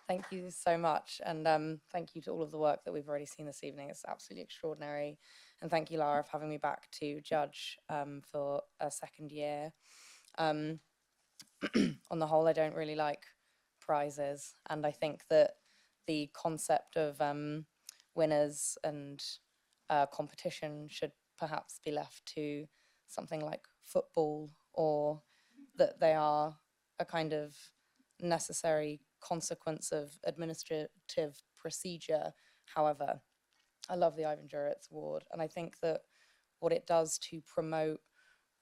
Thank you so much, and thank you to all of the work that we've already seen this evening. It's absolutely extraordinary. And thank you, Lara, for having me back to judge for a second year. On the whole, I don't really like prizes, and I think that the concept of winners and competition should perhaps be left to something like football, or that they are a kind of necessary consequence of administrative procedure. However, I love the Ivan Juritz Award, and I think that what it does to promote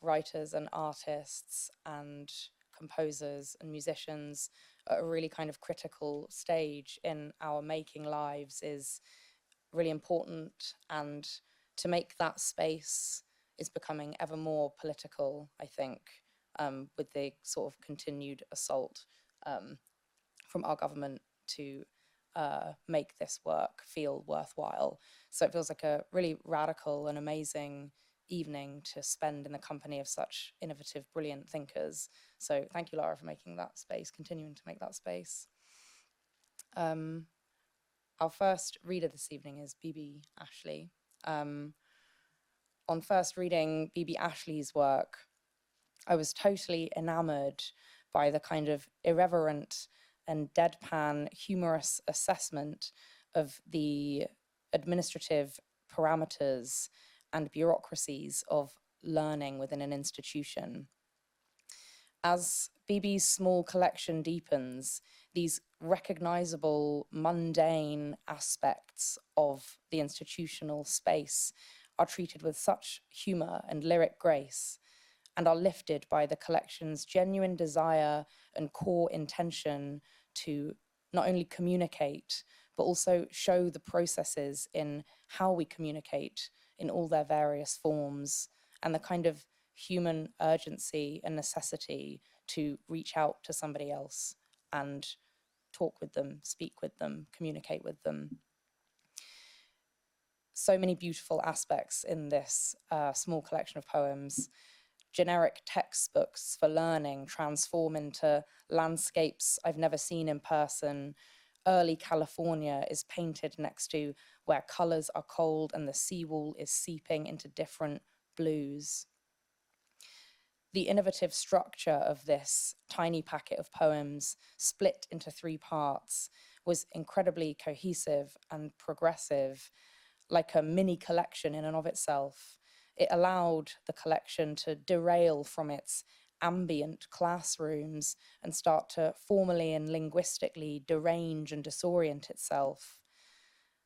writers and artists and composers and musicians at a really kind of critical stage in our making lives is really important. And to make that space is becoming ever more political, I think, with the sort of continued assault from our government to make this work feel worthwhile. So it feels like a really radical and amazing evening to spend in the company of such innovative, brilliant thinkers. So thank you, Lara, for making that space, continuing to make that space. Our first reader this evening is Bebe Ashley. On first reading Bebe Ashley's work, I was totally enamored by the kind of irreverent and deadpan humorous assessment of the administrative parameters and bureaucracies of learning within an institution. As Bebe's small collection deepens, these recognizable mundane aspects of the institutional space are treated with such humor and lyric grace, and are lifted by the collection's genuine desire and core intention to not only communicate, but also show the processes in how we communicate in all their various forms, and the kind of human urgency and necessity to reach out to somebody else and talk with them, speak with them, communicate with them. So many beautiful aspects in this small collection of poems. Generic textbooks for learning transform into landscapes I've never seen in person. Early California is painted next to where colors are cold and the seawall is seeping into different blues. The innovative structure of this tiny packet of poems, split into 3 parts, was incredibly cohesive and progressive, like a mini collection in and of itself. It allowed the collection to derail from its ambient classrooms and start to formally and linguistically derange and disorient itself.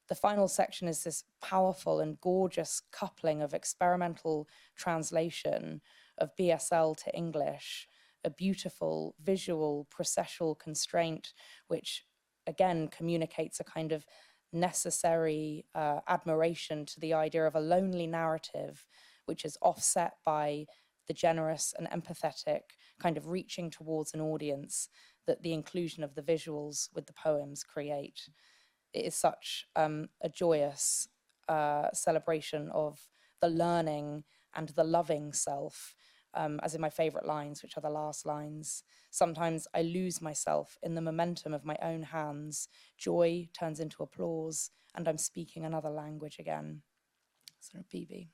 The final section is this powerful and gorgeous coupling of experimental translation of BSL to English, a beautiful visual processual constraint, which again communicates a kind of necessary admiration to the idea of a lonely narrative, which is offset by the generous and empathetic kind of reaching towards an audience that the inclusion of the visuals with the poems create. It is such a joyous celebration of the learning and the loving self, as in my favorite lines, which are the last lines. Sometimes I lose myself in the momentum of my own hands. Joy turns into applause, and I'm speaking another language again. Sort of Bebe.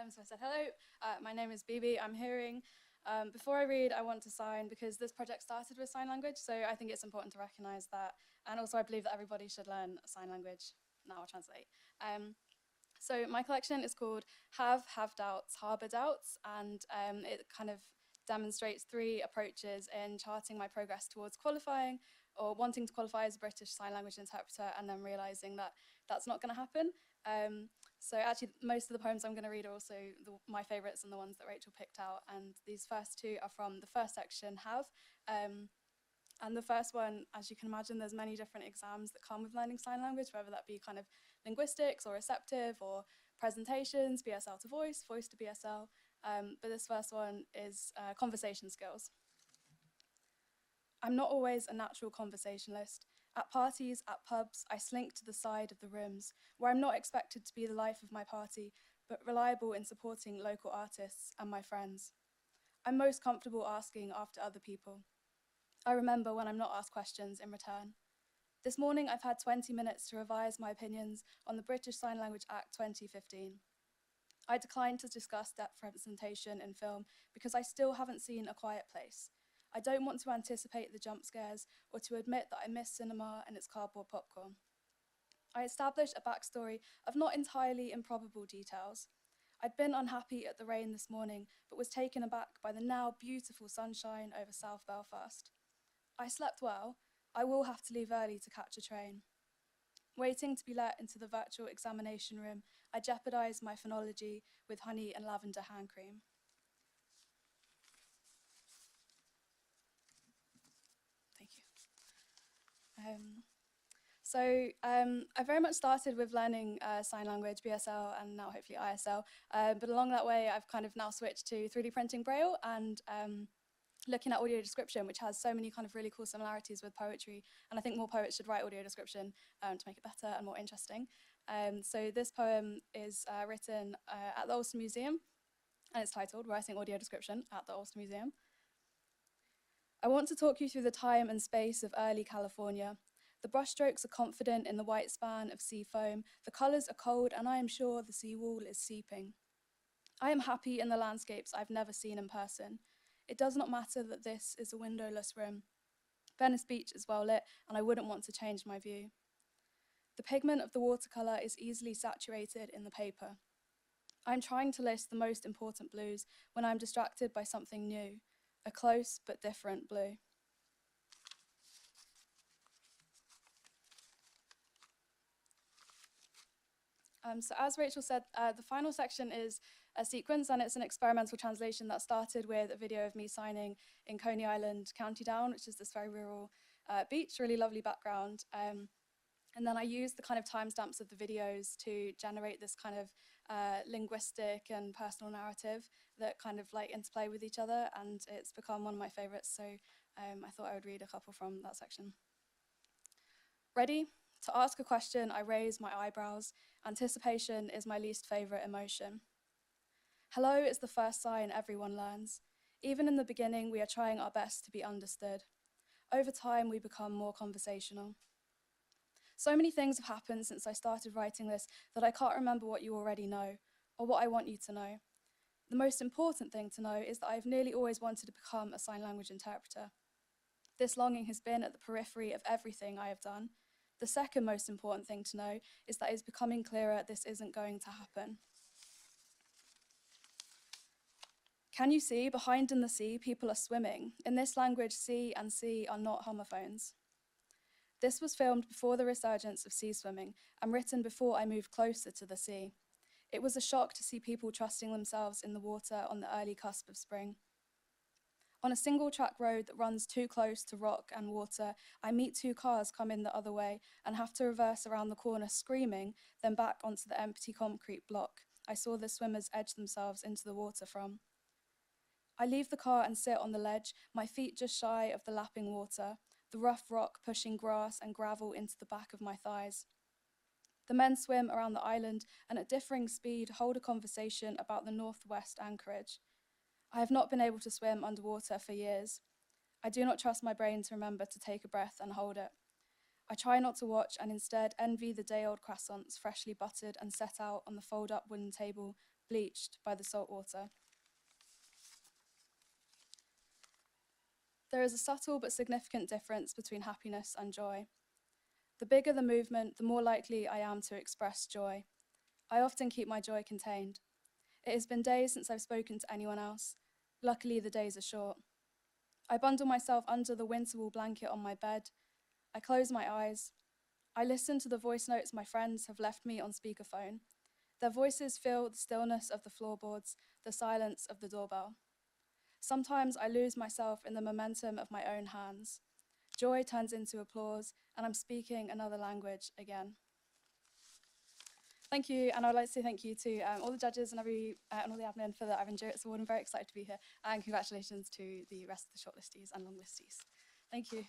So I said, hello, my name is Bebe, I'm hearing. Before I read, I want to sign because this project started with sign language, so I think it's important to recognize that. And also I believe that everybody should learn sign language. Now I'll translate. So my collection is called Have Doubts, Harbour Doubts, and it kind of demonstrates 3 approaches in charting my progress towards qualifying or wanting to qualify as a British Sign Language interpreter and then realising that that's not going to happen. So actually, most of the poems I'm going to read are also my favourites and the ones that Rachel picked out. And these first two are from the first section, Have. And the first one, as you can imagine, there's many different exams that come with learning sign language, whether that be kind of linguistics or receptive or presentations, BSL to voice, voice to BSL. But this first one is conversation skills. I'm not always a natural conversationalist. At parties, at pubs, I slink to the side of the rooms, where I'm not expected to be the life of my party, but reliable in supporting local artists and my friends. I'm most comfortable asking after other people. I remember when I'm not asked questions in return. This morning, I've had 20 minutes to revise my opinions on the British Sign Language Act 2015. I declined to discuss depth representation in film because I still haven't seen A Quiet Place. I don't want to anticipate the jump scares or to admit that I miss cinema and its cardboard popcorn. I established a backstory of not entirely improbable details. I'd been unhappy at the rain this morning, but was taken aback by the now beautiful sunshine over South Belfast. I slept well. I will have to leave early to catch a train. Waiting to be let into the virtual examination room, I jeopardised my phonology with honey and lavender hand cream. Thank you. I very much started with learning sign language, BSL, and now hopefully ISL. But along that way, I've kind of now switched to 3D printing Braille and looking at audio description, which has so many kind of really cool similarities with poetry. And I think more poets should write audio description to make it better and more interesting. So this poem is written at the Ulster Museum, and it's titled Writing Audio Description at the Ulster Museum. I want to talk you through the time and space of early California. The brushstrokes are confident in the white span of sea foam. The colours are cold, and I am sure the seawall is seeping. I am happy in the landscapes I've never seen in person. It does not matter that this is a windowless room. Venice Beach is well lit, and I wouldn't want to change my view. The pigment of the watercolour is easily saturated in the paper. I'm trying to list the most important blues when I'm distracted by something new, a close but different blue. So as Rachel said, the final section is a sequence, and it's an experimental translation that started with a video of me signing in Coney Island, County Down, which is this very rural beach, really lovely background. And then I used the kind of timestamps of the videos to generate this kind of linguistic and personal narrative that kind of like interplay with each other, and it's become one of my favorites. So I thought I would read a couple from that section. Ready? To ask a question, I raise my eyebrows. Anticipation is my least favorite emotion. Hello is the first sign everyone learns. Even in the beginning, we are trying our best to be understood. Over time, we become more conversational. So many things have happened since I started writing this that I can't remember what you already know, or what I want you to know. The most important thing to know is that I've nearly always wanted to become a sign language interpreter. This longing has been at the periphery of everything I have done. The second most important thing to know is that it's becoming clearer this isn't going to happen. Can you see, behind in the sea, people are swimming? In this language, sea and sea are not homophones. This was filmed before the resurgence of sea swimming and written before I moved closer to the sea. It was a shock to see people trusting themselves in the water on the early cusp of spring. On a single-track road that runs too close to rock and water, I meet two cars come in the other way and have to reverse around the corner screaming, then back onto the empty concrete block I saw the swimmers edge themselves into the water from. I leave the car and sit on the ledge, my feet just shy of the lapping water, the rough rock pushing grass and gravel into the back of my thighs. The men swim around the island and at differing speed hold a conversation about the northwest anchorage. I have not been able to swim underwater for years. I do not trust my brain to remember to take a breath and hold it. I try not to watch and instead envy the day-old croissants freshly buttered and set out on the fold-up wooden table, bleached by the salt water. There is a subtle but significant difference between happiness and joy. The bigger the movement, the more likely I am to express joy. I often keep my joy contained. It has been days since I've spoken to anyone else. Luckily, the days are short. I bundle myself under the winter wool blanket on my bed. I close my eyes. I listen to the voice notes my friends have left me on speakerphone. Their voices fill the stillness of the floorboards, the silence of the doorbell. Sometimes I lose myself in the momentum of my own hands. Joy turns into applause, and I'm speaking another language again. Thank you, and I'd like to say thank you to all the judges and all the admin for the Ivan Juritz Award. I'm very excited to be here, and congratulations to the rest of the shortlistees and long listees. Thank you.